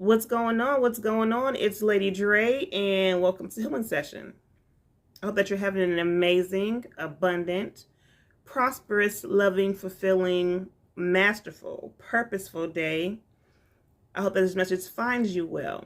What's going on? What's going on? It's Lady Dre, and welcome to Healing Session. I hope that you're having an amazing, abundant, prosperous, loving, fulfilling, masterful, purposeful day. I hope that this message finds you well.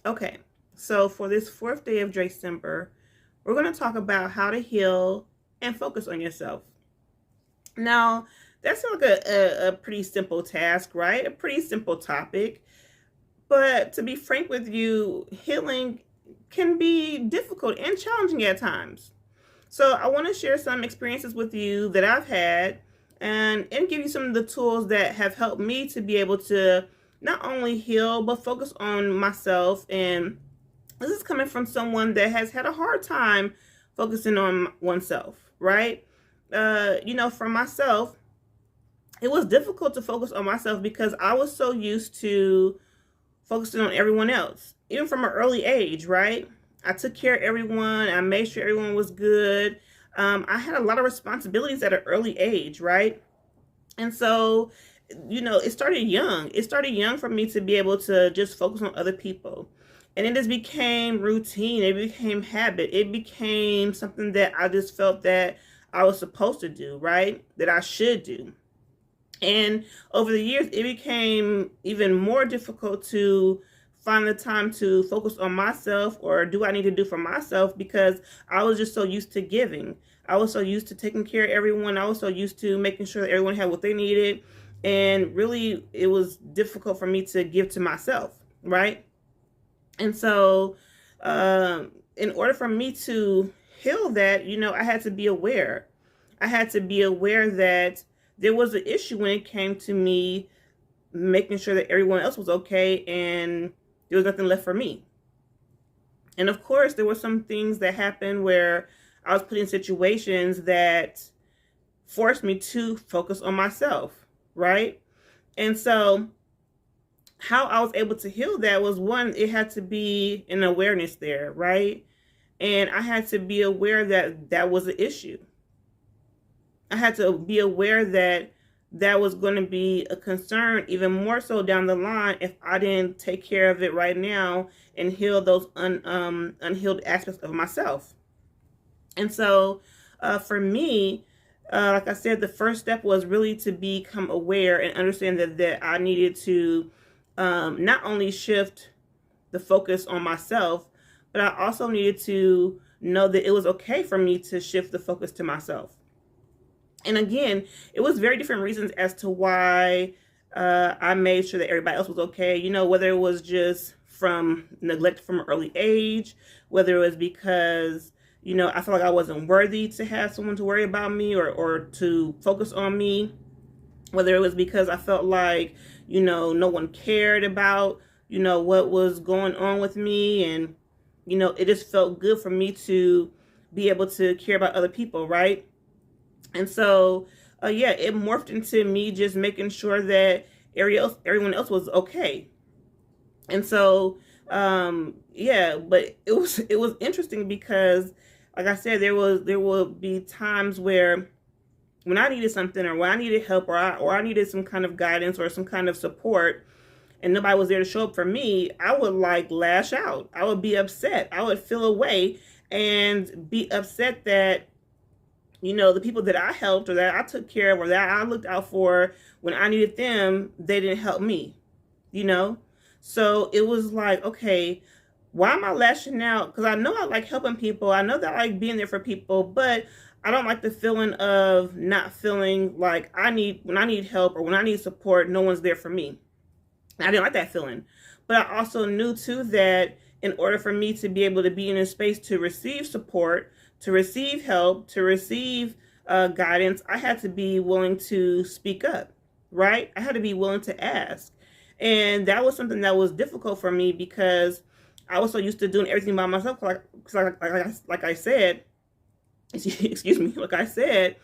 Okay, so for this fourth day of DreCember, we're going to talk about how to heal and focus on yourself. Now, that sounds like a pretty simple task, right? A pretty simple topic. But to be frank with you, healing can be difficult and challenging at times. So I want to share some experiences with you that I've had and give you some of the tools that have helped me to be able to not only heal, but focus on myself. And this is coming from someone that has had a hard time focusing on oneself, right? For myself, it was difficult to focus on myself because I was so used to focusing on everyone else, even from an early age, right? I took care of everyone. I made sure everyone was good. I had a lot of responsibilities at an early age, right? And so, it started young. It started young for me to be able to just focus on other people. And it just became routine. It became habit. It became something that I just felt that I was supposed to do, right? That I should do. And over the years, it became even more difficult to find the time to focus on myself, or do I need to do for myself, because I was just so used to giving. I was so used to taking care of everyone. I was so used to making sure that everyone had what they needed. And really, it was difficult for me to give to myself, right? And so in order for me to heal that, I had to be aware. I had to be aware that there was an issue when it came to me making sure that everyone else was okay and there was nothing left for me. And of course, there were some things that happened where I was put in situations that forced me to focus on myself, right? And so how I was able to heal that was, one, it had to be an awareness there, right? And I had to be aware that that was an issue. I had to be aware that that was going to be a concern, even more so down the line, if I didn't take care of it right now and heal those unhealed aspects of myself. And so for me, like I said, the first step was really to become aware and understand that I needed to not only shift the focus on myself, but I also needed to know that it was okay for me to shift the focus to myself. And again, it was very different reasons as to why I made sure that everybody else was okay. Whether it was just from neglect from an early age, whether it was because, I felt like I wasn't worthy to have someone to worry about me or to focus on me, whether it was because I felt like, no one cared about, what was going on with me. And, it just felt good for me to be able to care about other people, right? And so, it morphed into me just making sure that everyone else was okay. And so, but it was interesting because, like I said, there will be times where when I needed something, or when I needed help, or I needed some kind of guidance or some kind of support, and nobody was there to show up for me, I would lash out. I would be upset. I would feel away and be upset that the people that I helped or that I took care of or that I looked out for when I needed them, they didn't help me, So it was like, okay, why am I lashing out? Because I know I like helping people. I know that I like being there for people, but I don't like the feeling of not feeling like when I need help or when I need support, no one's there for me. I didn't like that feeling. But I also knew too that in order for me to be able to be in a space to receive support, to receive help, to receive guidance, I had to be willing to speak up, right? I had to be willing to ask. And that was something that was difficult for me because I was so used to doing everything by myself. Like I said, excuse me, like I said,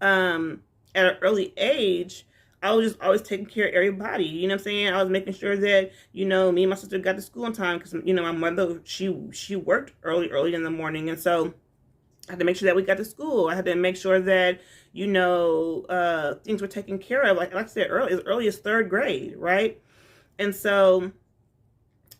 at an early age, I was just always taking care of everybody. You know what I'm saying? I was making sure that, me and my sister got to school on time because, my mother, she worked early in the morning. And so I had to make sure that we got to school. I had to make sure that, things were taken care of. Like I said, as early as third grade, right? And so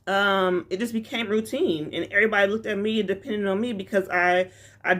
it just became routine, and everybody looked at me and depended on me because I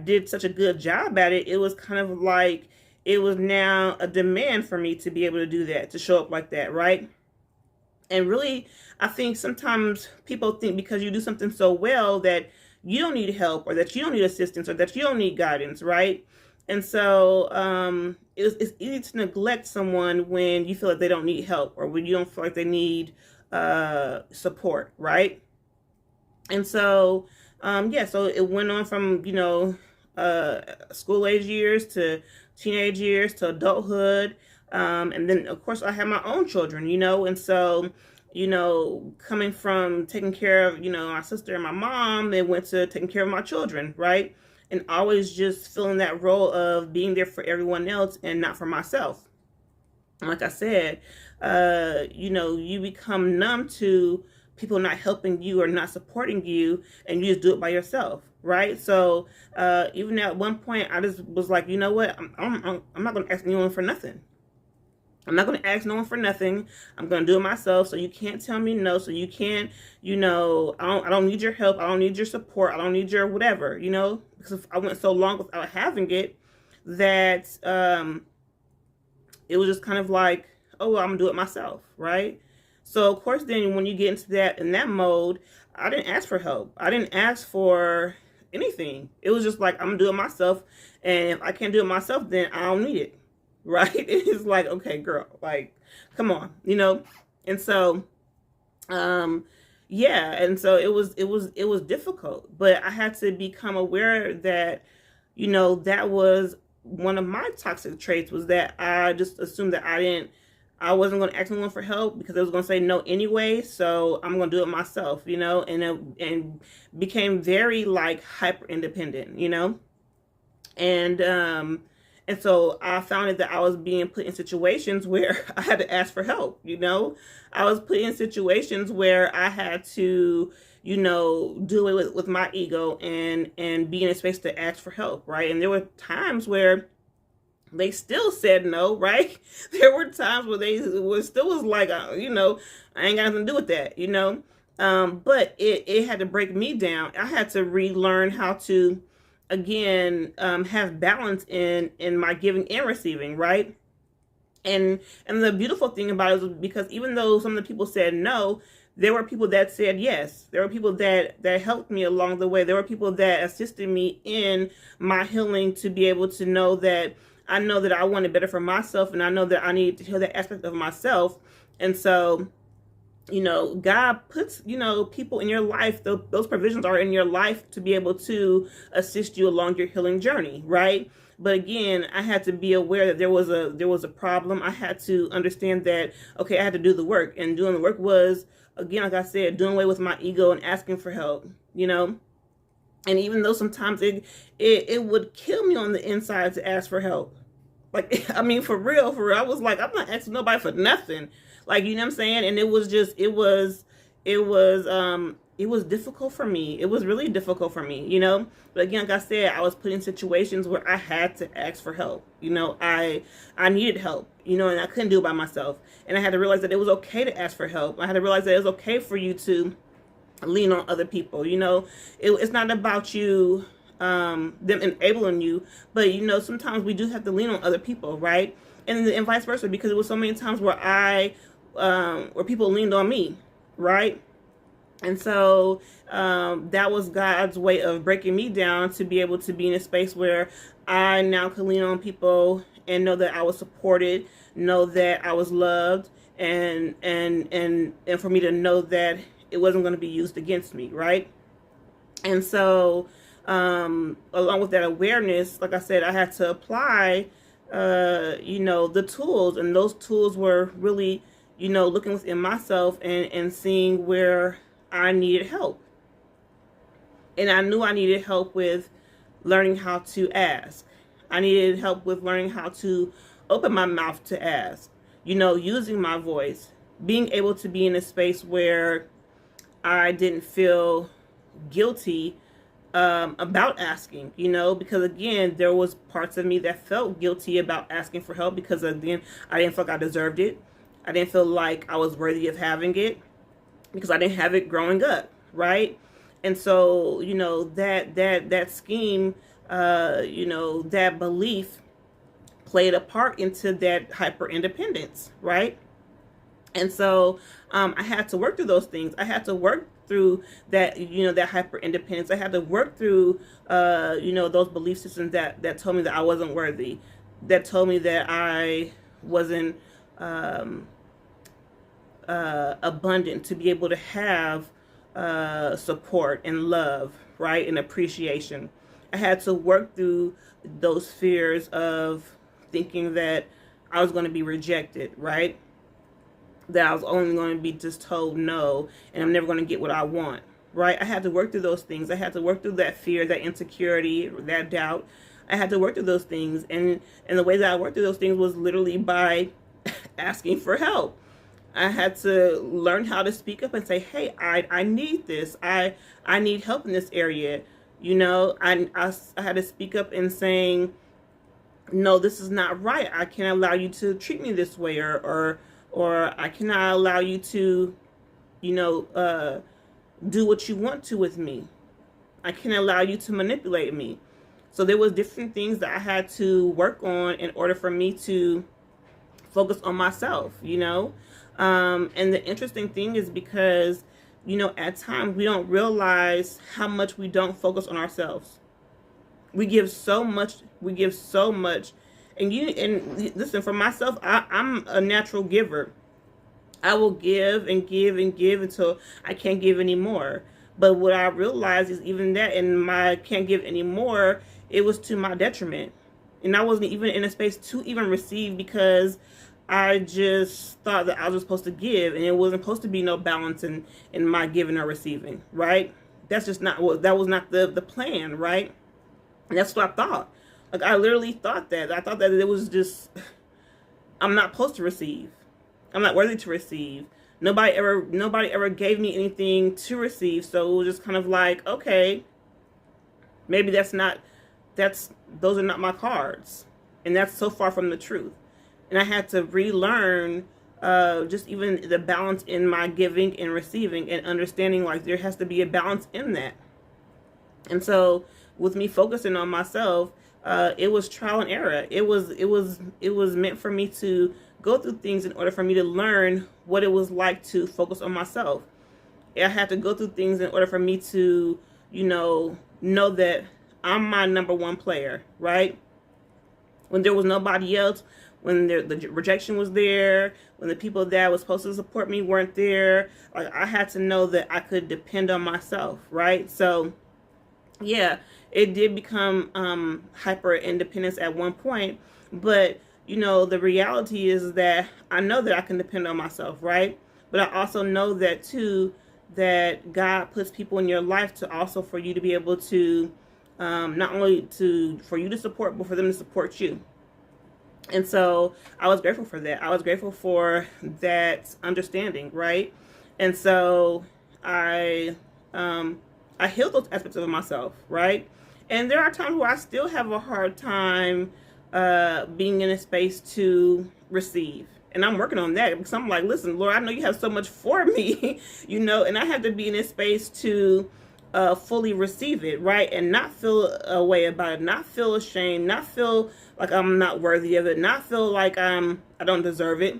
did such a good job at it. It was kind of like it was now a demand for me to be able to do that, to show up like that, right? And really, I think sometimes people think because you do something so well that you don't need help, or that you don't need assistance, or that you don't need guidance, right? And so it's easy to neglect someone when you feel like they don't need help, or when you don't feel like they need support, right? And so yeah, so it went on from, school age years to teenage years to adulthood. And then of course I have my own children, and so, coming from taking care of, my sister and my mom, they went to taking care of my children, right? And always just feeling that role of being there for everyone else and not for myself. Like I said, you become numb to people not helping you or not supporting you, and you just do it by yourself, right? So even at one point, I just was like, you know what? I'm not going to ask anyone for nothing. I'm not going to ask no one for nothing. I'm going to do it myself. So you can't tell me no. So you can't, I don't need your help. I don't need your support. I don't need your whatever, because I went so long without having it that it was just kind of like, oh, well, I'm going to do it myself, right? So of course, then when you get in that mode, I didn't ask for help. I didn't ask for anything. It was just like, I'm going to do it myself. And if I can't do it myself, then I don't need it. Right? It's like, okay, girl, like, come on, And so, yeah, and so it was difficult, but I had to become aware that, that was one of my toxic traits, was that I just assumed that I wasn't going to ask anyone for help because I was going to say no anyway. So I'm going to do it myself, and became very like hyper independent, and so I found that I was being put in situations where I had to ask for help, I was put in situations where I had to, do it with my ego and be in a space to ask for help, right? And there were times where they still said no, right? There were times where they still was like, I ain't got nothing to do with that, but it had to break me down. I had to relearn how to, again, have balance in my giving and receiving, right? And the beautiful thing about it was, because even though some of the people said no, there were people that said yes. There were people that helped me along the way. There were people that assisted me in my healing, to be able to know that I know that I wanted better for myself, and I know that I need to heal that aspect of myself. And so, God puts, people in your life. Those provisions are in your life to be able to assist you along your healing journey, right? But again, I had to be aware that there was a problem. I had to understand that, okay, I had to do the work, and doing the work was, again, like I said, doing away with my ego and asking for help, And even though sometimes it would kill me on the inside to ask for help, like, I mean, for real, I was like, I'm not asking nobody for nothing. Like, you know what I'm saying? And it was difficult for me. It was really difficult for me, But again, like I said, I was put in situations where I had to ask for help. I needed help, and I couldn't do it by myself. And I had to realize that it was okay to ask for help. I had to realize that it was okay for you to lean on other people. It's not about you, them enabling you, but sometimes we do have to lean on other people, right? And vice versa, because it was so many times where where people leaned on me, right? And so that was God's way of breaking me down, to be able to be in a space where I now can lean on people and know that I was supported, know that I was loved, and for me to know that it wasn't going to be used against me, right? And so along with that awareness, like I said, I had to apply the tools, and those tools were really, looking within myself and seeing where I needed help. And I knew I needed help with learning how to ask. I needed help with learning how to open my mouth to ask, using my voice, being able to be in a space where I didn't feel guilty about asking, because again, there was parts of me that felt guilty about asking for help, because again, I didn't feel like I deserved it. I didn't feel like I was worthy of having it. because I didn't have it growing up, right? And so, you know, that scheme, you know, that belief played a part into that hyper independence, right? And so I had to work through those things. I had to work through that, you know, that hyper independence. I had to work through, you know, those belief systems that told me that I wasn't worthy, that told me that I wasn't abundant to be able to have support and love, right, and appreciation. I had to work through those fears of thinking that I was going to be rejected, right? That I was only going to be just told no, and I'm never going to get what I want, right? I had to work through those things. I had to work through that fear, that insecurity, that doubt. I had to work through those things, and the way that I worked through those things was literally by asking for help. I had to learn how to speak up and say, hey, I need this. I need help in this area. You know, I had to speak up and saying, no, this is not right. I can't allow you to treat me this way, or I cannot allow you to, you know, do what you want to with me. I can't allow you to manipulate me. So there was different things that I had to work on in order for me to focus on myself, you know. And the interesting thing is because, you know, at times we don't realize how much we don't focus on ourselves. We give so much. And listen, for myself, I'm a natural giver. I will give and give and give until I can't give anymore. But what I realized is even that in my can't give anymore, it was to my detriment. And I wasn't even in a space to even receive because I just thought that I was supposed to give, and it wasn't supposed to be no balance in my giving or receiving, right? That's just not what, that was not the plan, right? And that's what I thought. Like, I literally thought that. I thought that it was just, I'm not supposed to receive. I'm not worthy to receive. Nobody ever gave me anything to receive, so it was just kind of like, okay, maybe those are not my cards. And that's so far from the truth. And I had to relearn just even the balance in my giving and receiving, and understanding like there has to be a balance in that. And so with me focusing on myself, it was trial and error. It was meant for me to go through things in order for me to learn what it was like to focus on myself. I had to go through things in order for me to, you know that I'm my number one player, right? When there was nobody else, when the rejection was there, when the people that was supposed to support me weren't there, like, I had to know that I could depend on myself, right? So yeah, it did become hyper independence at one point, but you know, the reality is that I know that I can depend on myself, right? But I also know that too, that God puts people in your life to also for you to be able to not only for you to support, but for them to support you. And so I was grateful for that. I was grateful for that understanding, right? And so I healed those aspects of myself, right? And there are times where I still have a hard time being in a space to receive. And I'm working on that because I'm like, listen, Lord, I know you have so much for me, you know, and I have to be in a space to fully receive it, right? And not feel a way about it, not feel ashamed, not feel like I'm not worthy of it, not feel like I don't deserve it,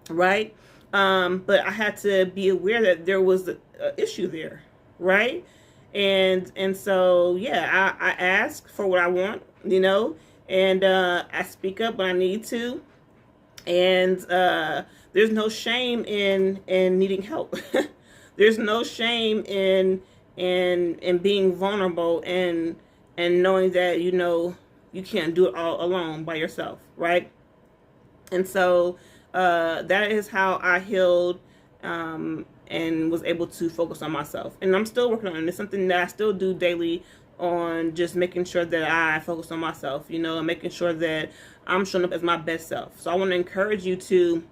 right? But I had to be aware that there was an issue there, right? And so, yeah, I ask for what I want, you know, and I speak up when I need to. And there's no shame in needing help. There's no shame in being vulnerable and knowing that, you know, you can't do it all alone by yourself, right? And so that is how I healed and was able to focus on myself. And I'm still working on it. It's something that I still do daily, on just making sure that I focus on myself, you know, and making sure that I'm showing up as my best self. So I want to encourage you to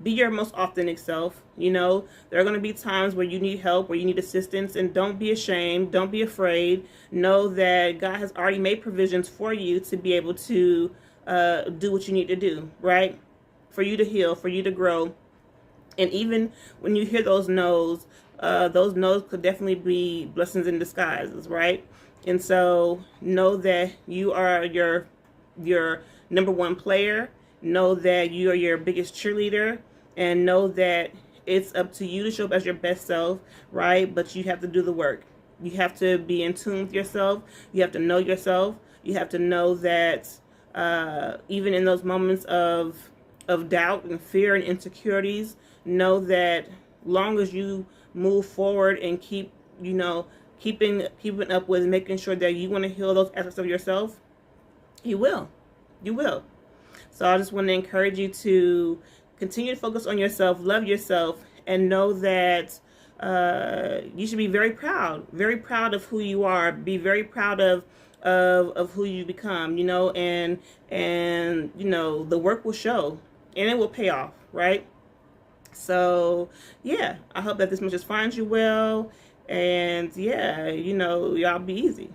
be your most authentic self. You know, there are going to be times where you need help, where you need assistance, and don't be ashamed. Don't be afraid. Know that God has already made provisions for you to be able to do what you need to do, right? For you to heal, for you to grow, And even when you hear those no's could definitely be blessings in disguises, right? And so know that you are your number one player. Know that you are your biggest cheerleader, and know that it's up to you to show up as your best self, right? But you have to do the work. You have to be in tune with yourself. You have to know yourself. You have to know that even in those moments of doubt and fear and insecurities, know that long as you move forward and keep, keeping up with making sure that you want to heal those aspects of yourself, you will. You will. So I just want to encourage you to continue to focus on yourself, love yourself, and know that you should be very proud of who you are. Be very proud of who you become, and the work will show and it will pay off, right? So yeah, I hope that this message finds you well, and yeah, y'all be easy.